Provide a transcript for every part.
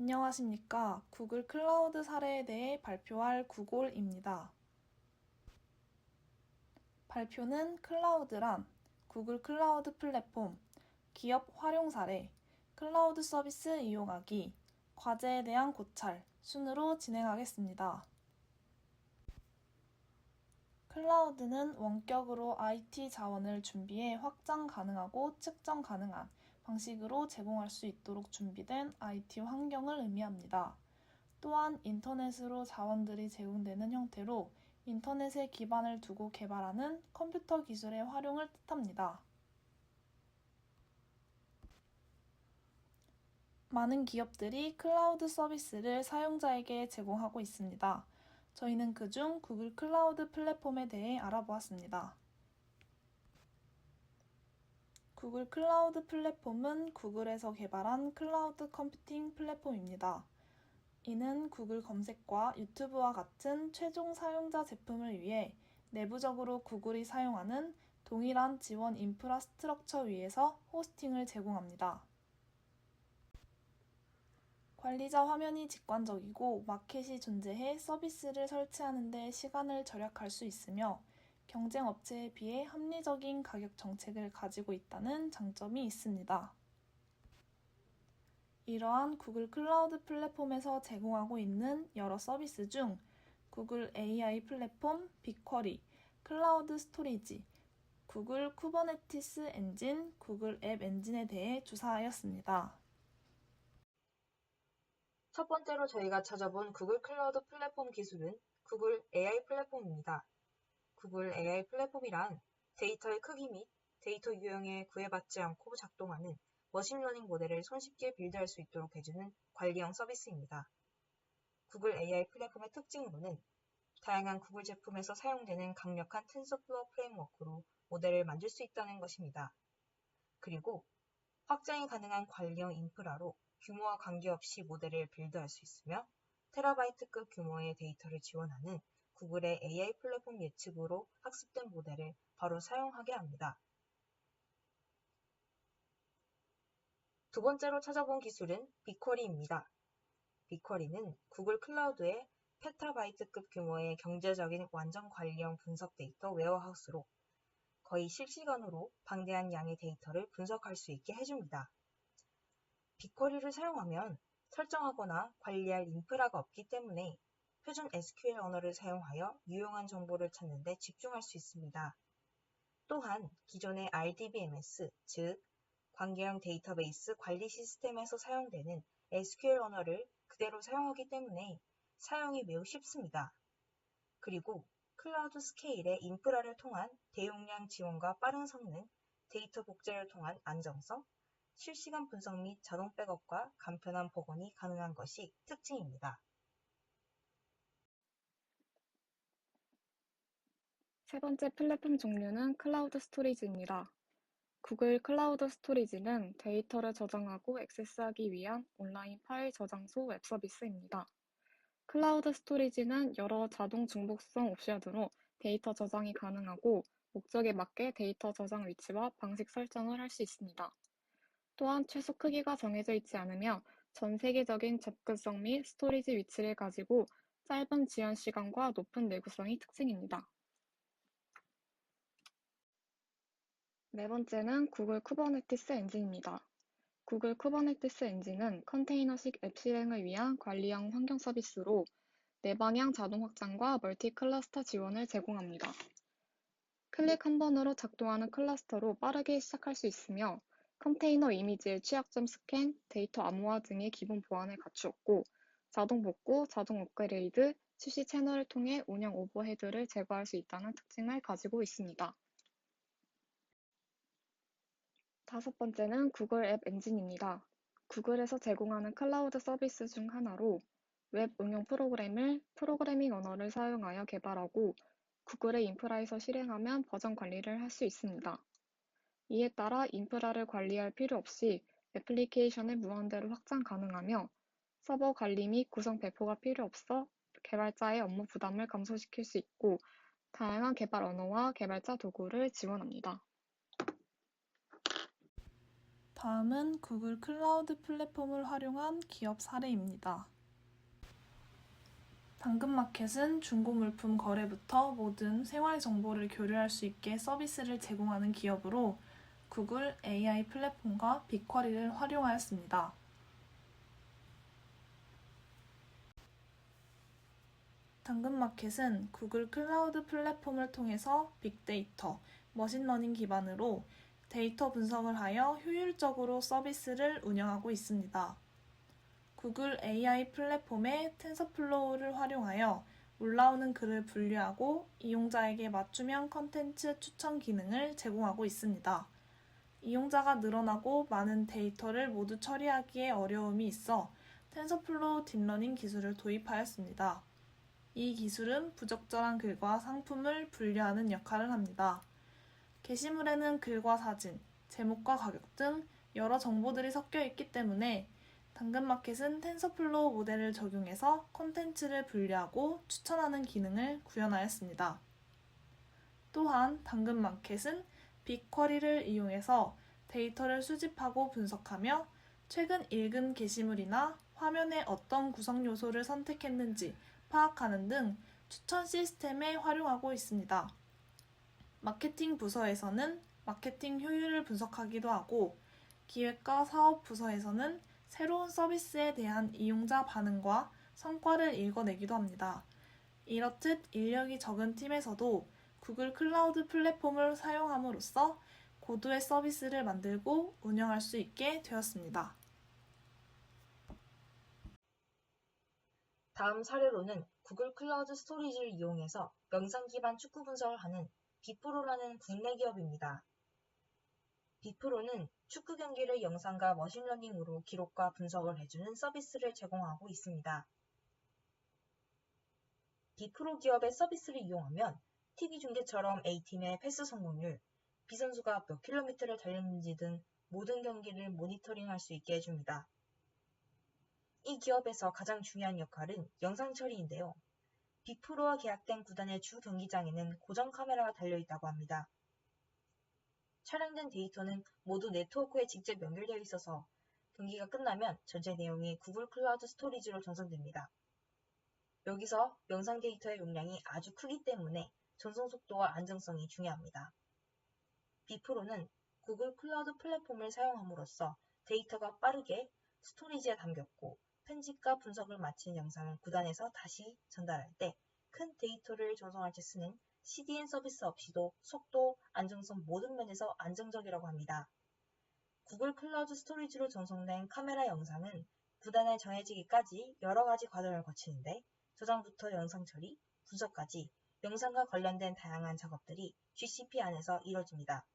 안녕하십니까. 구글 클라우드 사례에 대해 발표할 구골입니다. 발표는 클라우드란 구글 클라우드 플랫폼, 기업 활용 사례, 클라우드 서비스 이용하기, 과제에 대한 고찰 순으로 진행하겠습니다. 클라우드는 원격으로 IT 자원을 준비해 확장 가능하고 측정 가능한 방식으로 제공할 수 있도록 준비된 IT 환경을 의미합니다. 또한 인터넷으로 자원들이 제공되는 형태로 인터넷에 기반을 두고 개발하는 컴퓨터 기술의 활용을 뜻합니다. 많은 기업들이 클라우드 서비스를 사용자에게 제공하고 있습니다. 저희는 그중 구글 클라우드 플랫폼에 대해 알아보았습니다. 구글 클라우드 플랫폼은 구글에서 개발한 클라우드 컴퓨팅 플랫폼입니다. 이는 구글 검색과 유튜브와 같은 최종 사용자 제품을 위해 내부적으로 구글이 사용하는 동일한 지원 인프라스트럭처 위에서 호스팅을 제공합니다. 관리자 화면이 직관적이고 마켓이 존재해 서비스를 설치하는 데 시간을 절약할 수 있으며 경쟁 업체에 비해 합리적인 가격 정책을 가지고 있다는 장점이 있습니다. 이러한 구글 클라우드 플랫폼에서 제공하고 있는 여러 서비스 중 구글 AI 플랫폼, 빅쿼리, 클라우드 스토리지, 구글 쿠버네티스 엔진, 구글 앱 엔진에 대해 조사하였습니다. 첫 번째로 저희가 찾아본 구글 클라우드 플랫폼 기술은 구글 AI 플랫폼입니다. 구글 AI 플랫폼이란 데이터의 크기 및 데이터 유형에 구애받지 않고 작동하는 머신러닝 모델을 손쉽게 빌드할 수 있도록 해주는 관리형 서비스입니다. 구글 AI 플랫폼의 특징으로는 다양한 구글 제품에서 사용되는 강력한 텐서플로우 프레임워크로 모델을 만들 수 있다는 것입니다. 그리고 확장이 가능한 관리형 인프라로 규모와 관계없이 모델을 빌드할 수 있으며 테라바이트급 규모의 데이터를 지원하는 구글의 AI 플랫폼 예측으로 학습된 모델을 바로 사용하게 합니다. 두 번째로 찾아본 기술은 빅쿼리입니다. 빅쿼리는 구글 클라우드의 페타바이트급 규모의 경제적인 완전 관리형 분석 데이터 웨어하우스로 거의 실시간으로 방대한 양의 데이터를 분석할 수 있게 해줍니다. 빅쿼리를 사용하면 설정하거나 관리할 인프라가 없기 때문에 표준 SQL 언어를 사용하여 유용한 정보를 찾는 데 집중할 수 있습니다. 또한 기존의 RDBMS, 즉 관계형 데이터베이스 관리 시스템에서 사용되는 SQL 언어를 그대로 사용하기 때문에 사용이 매우 쉽습니다. 그리고 클라우드 스케일의 인프라를 통한 대용량 지원과 빠른 성능, 데이터 복제를 통한 안정성, 실시간 분석 및 자동 백업과 간편한 복원이 가능한 것이 특징입니다. 세 번째 플랫폼 종류는 클라우드 스토리지입니다. 구글 클라우드 스토리지는 데이터를 저장하고 액세스하기 위한 온라인 파일 저장소 웹 서비스입니다. 클라우드 스토리지는 여러 자동 중복성 옵션으로 데이터 저장이 가능하고 목적에 맞게 데이터 저장 위치와 방식 설정을 할 수 있습니다. 또한 최소 크기가 정해져 있지 않으며 전 세계적인 접근성 및 스토리지 위치를 가지고 짧은 지연 시간과 높은 내구성이 특징입니다. 네 번째는 구글 쿠버네티스 엔진입니다. 구글 쿠버네티스 엔진은 컨테이너식 앱 실행을 위한 관리형 환경 서비스로 내방향 자동 확장과 멀티 클러스터 지원을 제공합니다. 클릭 한 번으로 작동하는 클러스터로 빠르게 시작할 수 있으며 컨테이너 이미지의 취약점 스캔, 데이터 암호화 등의 기본 보안을 갖추었고 자동 복구, 자동 업그레이드, 출시 채널을 통해 운영 오버헤드를 제거할 수 있다는 특징을 가지고 있습니다. 다섯 번째는 구글 앱 엔진입니다. 구글에서 제공하는 클라우드 서비스 중 하나로 웹 응용 프로그램을 프로그래밍 언어를 사용하여 개발하고 구글의 인프라에서 실행하면 버전 관리를 할 수 있습니다. 이에 따라 인프라를 관리할 필요 없이 애플리케이션을 무한대로 확장 가능하며 서버 관리 및 구성 배포가 필요 없어 개발자의 업무 부담을 감소시킬 수 있고 다양한 개발 언어와 개발자 도구를 지원합니다. 다음은 구글 클라우드 플랫폼을 활용한 기업 사례입니다. 당근마켓은 중고 물품 거래부터 모든 생활 정보를 교류할 수 있게 서비스를 제공하는 기업으로 구글 AI 플랫폼과 빅쿼리를 활용하였습니다. 당근마켓은 구글 클라우드 플랫폼을 통해서 빅데이터, 머신러닝 기반으로 데이터 분석을 하여 효율적으로 서비스를 운영하고 있습니다. 구글 AI 플랫폼의 텐서플로우를 활용하여 올라오는 글을 분류하고 이용자에게 맞춤형 컨텐츠 추천 기능을 제공하고 있습니다. 이용자가 늘어나고 많은 데이터를 모두 처리하기에 어려움이 있어 텐서플로우 딥러닝 기술을 도입하였습니다. 이 기술은 부적절한 글과 상품을 분류하는 역할을 합니다. 게시물에는 글과 사진, 제목과 가격 등 여러 정보들이 섞여 있기 때문에 당근마켓은 텐서플로우 모델을 적용해서 콘텐츠를 분류하고 추천하는 기능을 구현하였습니다. 또한 당근마켓은 빅쿼리를 이용해서 데이터를 수집하고 분석하며 최근 읽은 게시물이나 화면의 어떤 구성 요소를 선택했는지 파악하는 등 추천 시스템에 활용하고 있습니다. 마케팅 부서에서는 마케팅 효율을 분석하기도 하고 기획과 사업 부서에서는 새로운 서비스에 대한 이용자 반응과 성과를 읽어내기도 합니다. 이렇듯 인력이 적은 팀에서도 구글 클라우드 플랫폼을 사용함으로써 고도의 서비스를 만들고 운영할 수 있게 되었습니다. 다음 사례로는 구글 클라우드 스토리지를 이용해서 영상 기반 축구 분석을 하는 빅프로라는 국내 기업입니다. 빅프로는 축구 경기를 영상과 머신러닝으로 기록과 분석을 해주는 서비스를 제공하고 있습니다. 빅프로 기업의 서비스를 이용하면 TV 중계처럼 A팀의 패스 성공률, B선수가 몇 킬로미터를 달렸는지 등 모든 경기를 모니터링할 수 있게 해줍니다. 이 기업에서 가장 중요한 역할은 영상 처리인데요. 빅프로와 계약된 구단의 주 경기장에는 고정 카메라가 달려있다고 합니다. 촬영된 데이터는 모두 네트워크에 직접 연결되어 있어서 경기가 끝나면 전체 내용이 구글 클라우드 스토리지로 전송됩니다. 여기서 영상 데이터의 용량이 아주 크기 때문에 전송 속도와 안정성이 중요합니다. 빅프로는 구글 클라우드 플랫폼을 사용함으로써 데이터가 빠르게 스토리지에 담겼고 편집과 분석을 마친 영상을 구단에서 다시 전달할 때 큰 데이터를 전송할 때 쓰는 CDN 서비스 없이도 속도, 안정성 모든 면에서 안정적이라고 합니다. 구글 클라우드 스토리지로 전송된 카메라 영상은 구단에 전해지기까지 여러 가지 과정을 거치는데 저장부터 영상 처리, 분석까지 영상과 관련된 다양한 작업들이 GCP 안에서 이뤄집니다.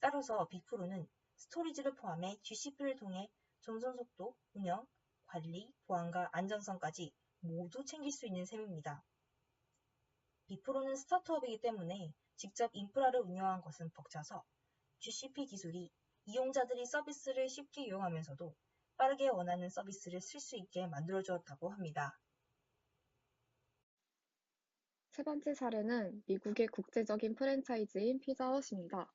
따라서 빅프로는 스토리지를 포함해 GCP를 통해 전송 속도, 운영, 관리, 보안과 안전성까지 모두 챙길 수 있는 셈입니다. 빅프로는 스타트업이기 때문에 직접 인프라를 운영한 것은 벅차서 GCP 기술이 이용자들이 서비스를 쉽게 이용하면서도 빠르게 원하는 서비스를 쓸 수 있게 만들어주었다고 합니다. 세 번째 사례는 미국의 국제적인 프랜차이즈인 피자헛입니다.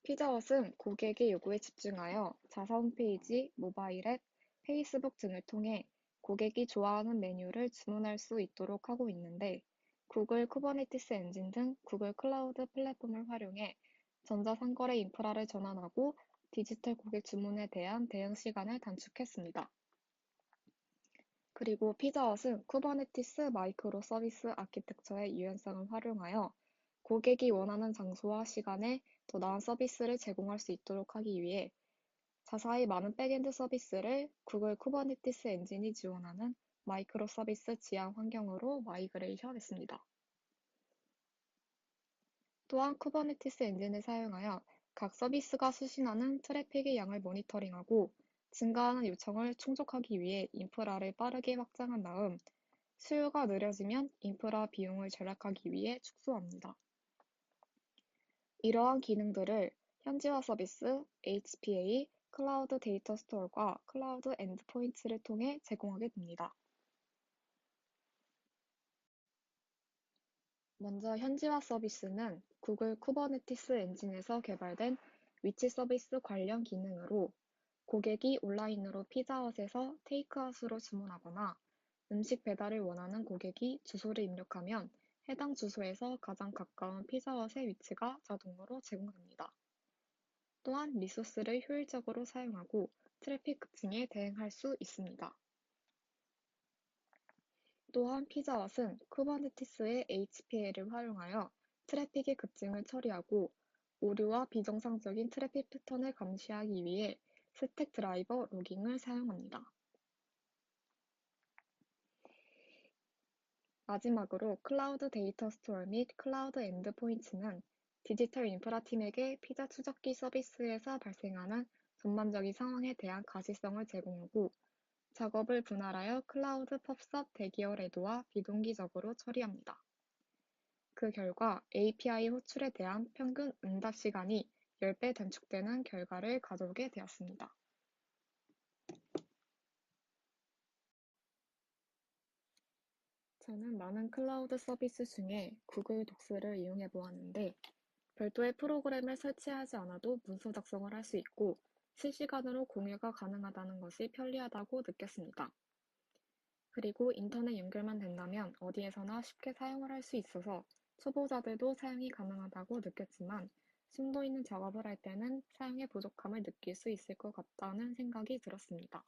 피자헛은 고객의 요구에 집중하여 자사 홈페이지, 모바일 앱, 페이스북 등을 통해 고객이 좋아하는 메뉴를 주문할 수 있도록 하고 있는데 구글 쿠버네티스 엔진 등 구글 클라우드 플랫폼을 활용해 전자상거래 인프라를 전환하고 디지털 고객 주문에 대한 대응 시간을 단축했습니다. 그리고 피자헛은 쿠버네티스 마이크로 서비스 아키텍처의 유연성을 활용하여 고객이 원하는 장소와 시간에 더 나은 서비스를 제공할 수 있도록 하기 위해 자사의 많은 백엔드 서비스를 구글 쿠버네티스 엔진이 지원하는 마이크로 서비스 지향 환경으로 마이그레이션했습니다. 또한 쿠버네티스 엔진을 사용하여 각 서비스가 수신하는 트래픽의 양을 모니터링하고 증가하는 요청을 충족하기 위해 인프라를 빠르게 확장한 다음 수요가 느려지면 인프라 비용을 절약하기 위해 축소합니다. 이러한 기능들을 현지화 서비스, HPA, 클라우드 데이터 스토어과 클라우드 엔드포인트를 통해 제공하게 됩니다. 먼저 현지화 서비스는 구글 쿠버네티스 엔진에서 개발된 위치 서비스 관련 기능으로 고객이 온라인으로 피자헛에서 테이크아웃으로 주문하거나 음식 배달을 원하는 고객이 주소를 입력하면 해당 주소에서 가장 가까운 피자헛의 위치가 자동으로 제공됩니다. 또한 리소스를 효율적으로 사용하고 트래픽 급증에 대응할 수 있습니다. 또한 피자헛은 쿠버네티스의 HPA를 활용하여 트래픽의 급증을 처리하고 오류와 비정상적인 트래픽 패턴을 감시하기 위해 스택 드라이버 로깅을 사용합니다. 마지막으로 클라우드 데이터 스토어 및 클라우드 엔드포인트는 디지털 인프라 팀에게 피자 추적기 서비스에서 발생하는 전반적인 상황에 대한 가시성을 제공하고 작업을 분할하여 클라우드 펍섭 대기열에도와 비동기적으로 처리합니다. 그 결과 API 호출에 대한 평균 응답 시간이 10배 단축되는 결과를 가져오게 되었습니다. 저는 많은 클라우드 서비스 중에 구글 독스를 이용해 보았는데 별도의 프로그램을 설치하지 않아도 문서 작성을 할 수 있고 실시간으로 공유가 가능하다는 것이 편리하다고 느꼈습니다. 그리고 인터넷 연결만 된다면 어디에서나 쉽게 사용을 할 수 있어서 초보자들도 사용이 가능하다고 느꼈지만 심도 있는 작업을 할 때는 사용의 부족함을 느낄 수 있을 것 같다는 생각이 들었습니다.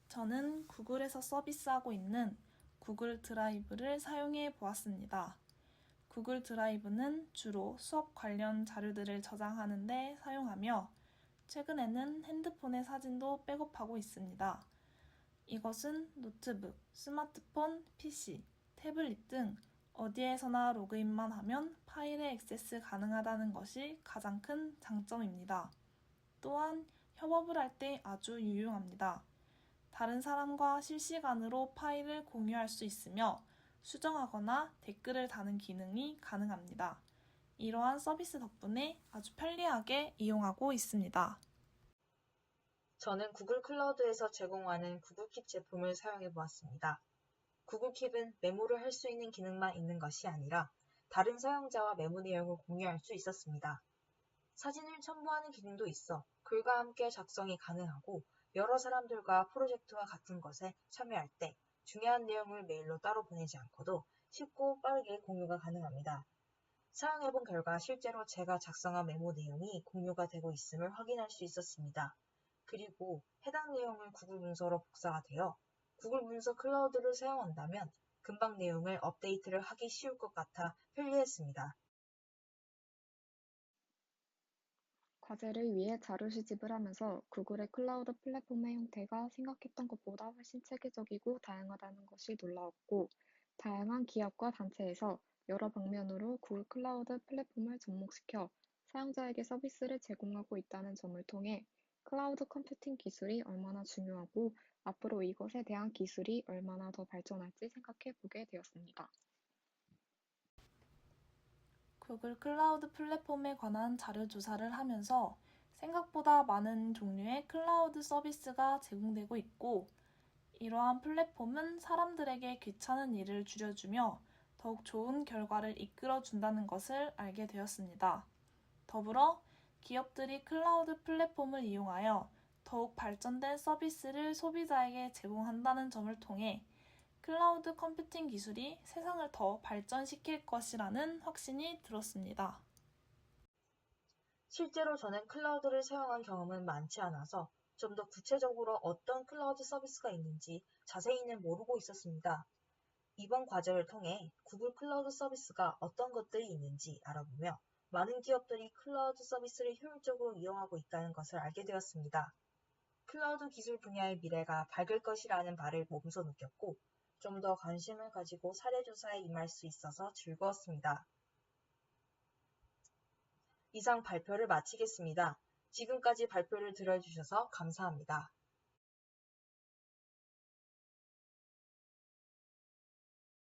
저는 구글에서 서비스하고 있는 구글 드라이브를 사용해 보았습니다. 구글 드라이브는 주로 수업 관련 자료들을 저장하는 데 사용하며 최근에는 핸드폰의 사진도 백업하고 있습니다. 이것은 노트북, 스마트폰, PC, 태블릿 등 어디에서나 로그인만 하면 파일에 액세스 가능하다는 것이 가장 큰 장점입니다. 또한 협업을 할 때 아주 유용합니다. 다른 사람과 실시간으로 파일을 공유할 수 있으며 수정하거나 댓글을 다는 기능이 가능합니다. 이러한 서비스 덕분에 아주 편리하게 이용하고 있습니다. 저는 구글 클라우드에서 제공하는 구글 킵 제품을 사용해 보았습니다. 구글 킵은 메모를 할 수 있는 기능만 있는 것이 아니라 다른 사용자와 메모 내용을 공유할 수 있었습니다. 사진을 첨부하는 기능도 있어 글과 함께 작성이 가능하고 여러 사람들과 프로젝트와 같은 것에 참여할 때 중요한 내용을 메일로 따로 보내지 않고도 쉽고 빠르게 공유가 가능합니다. 사용해본 결과 실제로 제가 작성한 메모 내용이 공유가 되고 있음을 확인할 수 있었습니다. 그리고 해당 내용을 구글 문서로 복사가 되어 구글 문서 클라우드를 사용한다면 금방 내용을 업데이트를 하기 쉬울 것 같아 편리했습니다. 과제를 위해 자료 수집을 하면서 구글의 클라우드 플랫폼의 형태가 생각했던 것보다 훨씬 체계적이고 다양하다는 것이 놀라웠고, 다양한 기업과 단체에서 여러 방면으로 구글 클라우드 플랫폼을 접목시켜 사용자에게 서비스를 제공하고 있다는 점을 통해 클라우드 컴퓨팅 기술이 얼마나 중요하고 앞으로 이것에 대한 기술이 얼마나 더 발전할지 생각해 보게 되었습니다. 구글 클라우드 플랫폼에 관한 자료 조사를 하면서 생각보다 많은 종류의 클라우드 서비스가 제공되고 있고, 이러한 플랫폼은 사람들에게 귀찮은 일을 줄여주며 더욱 좋은 결과를 이끌어준다는 것을 알게 되었습니다. 더불어 기업들이 클라우드 플랫폼을 이용하여 더욱 발전된 서비스를 소비자에게 제공한다는 점을 통해 클라우드 컴퓨팅 기술이 세상을 더 발전시킬 것이라는 확신이 들었습니다. 실제로 저는 클라우드를 사용한 경험은 많지 않아서 좀 더 구체적으로 어떤 클라우드 서비스가 있는지 자세히는 모르고 있었습니다. 이번 과제를 통해 구글 클라우드 서비스가 어떤 것들이 있는지 알아보며 많은 기업들이 클라우드 서비스를 효율적으로 이용하고 있다는 것을 알게 되었습니다. 클라우드 기술 분야의 미래가 밝을 것이라는 말을 몸소 느꼈고 좀 더 관심을 가지고 사례조사에 임할 수 있어서 즐거웠습니다. 이상 발표를 마치겠습니다. 지금까지 발표를 들어주셔서 감사합니다.